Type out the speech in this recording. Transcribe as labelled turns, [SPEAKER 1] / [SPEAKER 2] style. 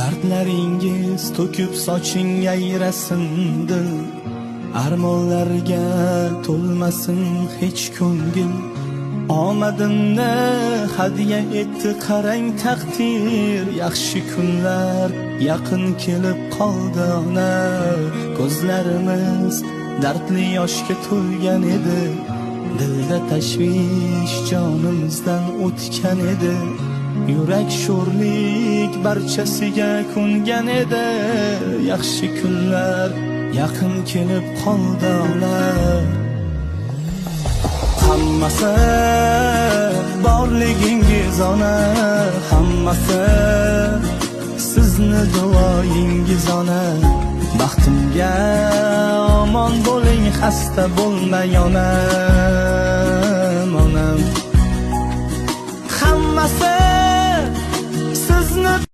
[SPEAKER 1] Dardlaringiz to'kib sochingga yirasin-di, armonlarga to'lmasin hech ko'ngil. Omadimni hadya etdi qarang taqdir, yaxshi kunlar yaqin kelib qoldi ona. Ko'zlarimiz dardli yoshga to'lgan edi, dilda tashvish jonimizdan o'tgan edi. Yurak sho'rlik barchasiga ko'ngan edi, yaxshi kunlar yaqin kelib qoldi ona. Hammasi borligingiz ona, hammasi sizni duoyingiz ona. Baxtimga omon bo'ling, xasta bo'lmang onam, onam. Hammasi